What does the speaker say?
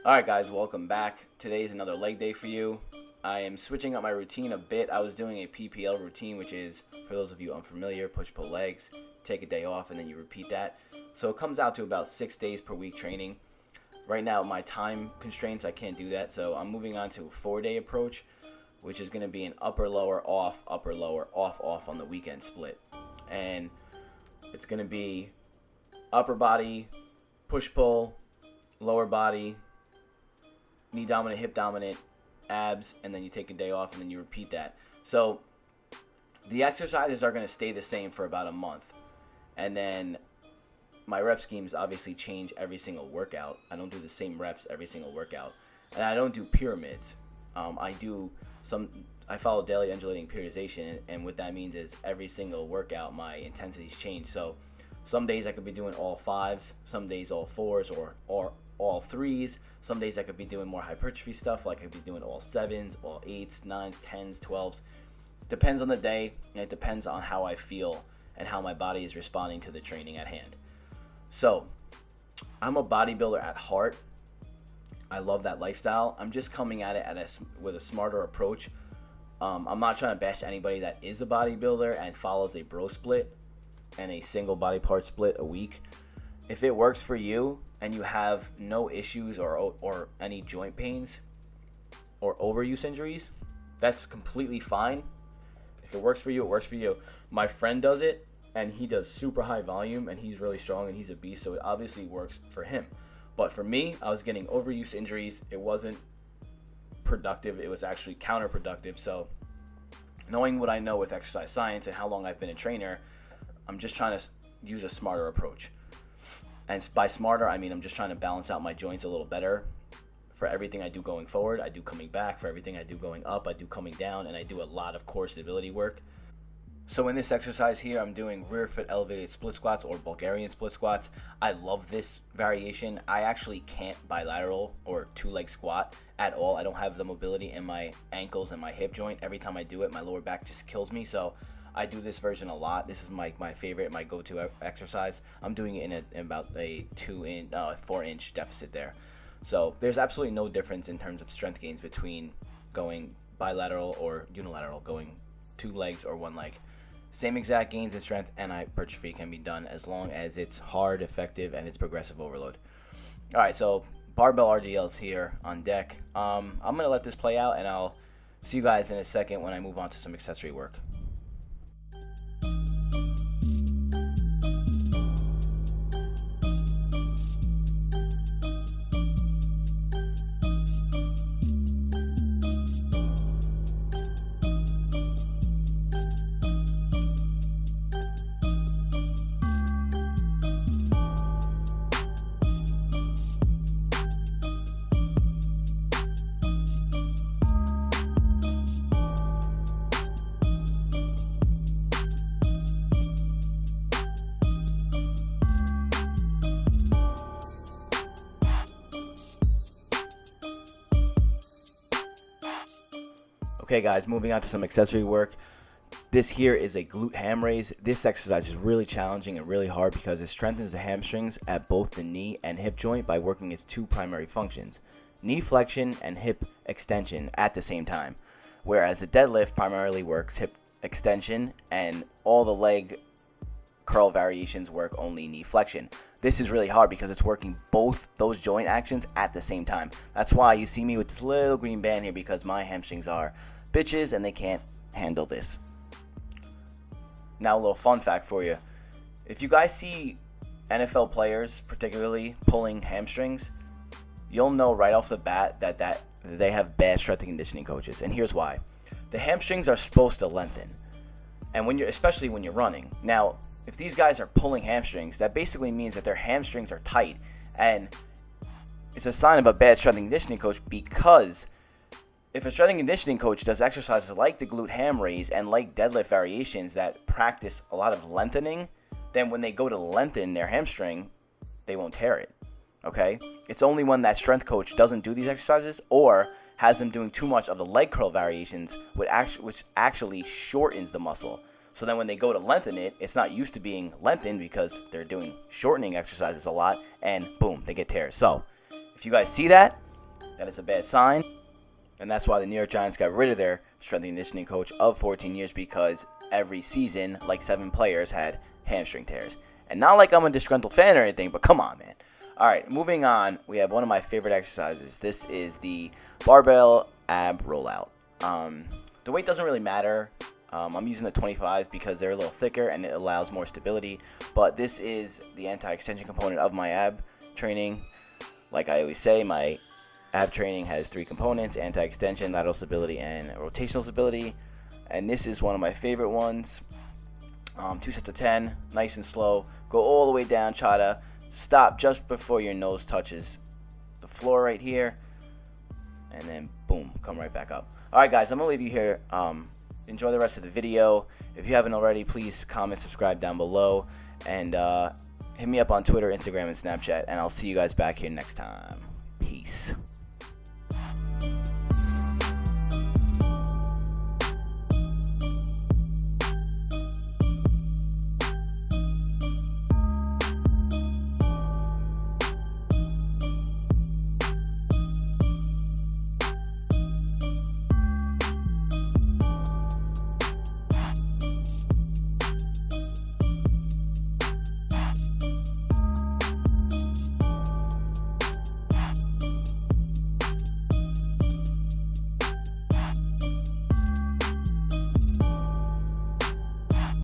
Alright guys, welcome back. Today's another leg day for you. I am switching up my routine a bit. I was doing a PPL routine, which is, for those of you unfamiliar, push-pull legs, take a day off, and then you repeat that. So it comes out to about 6 days per week training. Right now, my time constraints, I can't do that, so I'm moving on to a 4-day approach, which is going to be an upper, lower, off, off on the weekend split. And it's going to be upper body, push-pull, lower body, knee dominant, hip dominant, abs, and then you take a day off and then you repeat that. So the exercises are going to stay the same for about a month. And then my rep schemes obviously change every single workout. I don't do the same reps every single workout. And I don't do pyramids. I follow daily undulating periodization, and what that means is every single workout my intensities change. So some days I could be doing all 5s, some days all 4s, or all 3s. Some days I could be doing more hypertrophy stuff, like I could be doing all 7s, all 8s, 9s, 10s, 12s. Depends on the day, and it depends on how I feel and how my body is responding to the training at hand. So I'm a bodybuilder at heart. I love that lifestyle. I'm just coming at it with a smarter approach. I'm not trying to bash anybody that is a bodybuilder and follows a bro split and a single body part split a week. If it works for you and you have no issues or any joint pains or overuse injuries, that's completely fine. If it works for you, it works for you. My friend does it, and he does super high volume, and he's really strong, and he's a beast, so it obviously works for him. But for me, I was getting overuse injuries. It wasn't productive. It was actually counterproductive. So knowing what I know with exercise science and how long I've been a trainer, I'm just trying to use a smarter approach. And by smarter, I mean I'm just trying to balance out my joints a little better. For everything I do going forward, I do coming back. For everything I do going up, I do coming down. And I do a lot of core stability work. So in this exercise here, I'm doing rear foot elevated split squats, or Bulgarian split squats. I love this variation. I actually can't bilateral or 2-leg squat at all. I don't have the mobility in my ankles and my hip joint. Every time I do it, my lower back just kills me. So I do this version a lot. This is my favorite, my go-to exercise. I'm doing it in about a 4-inch deficit there. So there's absolutely no difference in terms of strength gains between going bilateral or unilateral, going 2 legs or 1 leg. Same exact gains in strength and hypertrophy can be done as long as it's hard, effective, and it's progressive overload. All right, so Barbell RDLs here on deck. I'm going to let this play out, and I'll see you guys in a second when I move on to some accessory work. Okay guys, moving on to some accessory work. This here is a glute ham raise. This exercise is really challenging and really hard because it strengthens the hamstrings at both the knee and hip joint by working its 2 primary functions, knee flexion and hip extension at the same time. Whereas a deadlift primarily works hip extension and all the leg curl variations work only knee flexion. This is really hard because it's working both those joint actions at the same time. That's why you see me with this little green band here, because my hamstrings are bitches and they can't handle this. Now a little fun fact for you. If you guys see NFL players particularly pulling hamstrings, you'll know right off the bat that they have bad strength and conditioning coaches. And here's why. The hamstrings are supposed to lengthen, and especially when you're running. Now, if these guys are pulling hamstrings, that basically means that their hamstrings are tight, and it's a sign of a bad strength and conditioning coach, because if a strength and conditioning coach does exercises like the glute ham raise and like deadlift variations that practice a lot of lengthening, then when they go to lengthen their hamstring, they won't tear it. Okay? It's only when that strength coach doesn't do these exercises, or has them doing too much of the leg curl variations, which actually shortens the muscle. So then when they go to lengthen it, it's not used to being lengthened because they're doing shortening exercises a lot, and boom, they get tears. So if you guys see that, that is a bad sign. And that's why the New York Giants got rid of their strength and conditioning coach of 14 years, because every season, like 7 players had hamstring tears. And not like I'm a disgruntled fan or anything, but come on, man. All right, moving on, we have one of my favorite exercises. This is the barbell ab rollout. The weight doesn't really matter. I'm using the 25s because they're a little thicker and it allows more stability. But this is the anti-extension component of my ab training. Like I always say, my ab training has 3 components: anti-extension, lateral stability, and rotational stability. And this is one of my favorite ones. 2 sets of 10, nice and slow. Go all the way down, try to stop just before your nose touches the floor right here. And then boom, come right back up. All right, guys, I'm going to leave you here. Enjoy the rest of the video. If you haven't already, please comment, subscribe down below. And hit me up on Twitter, Instagram, and Snapchat. And I'll see you guys back here next time. Peace.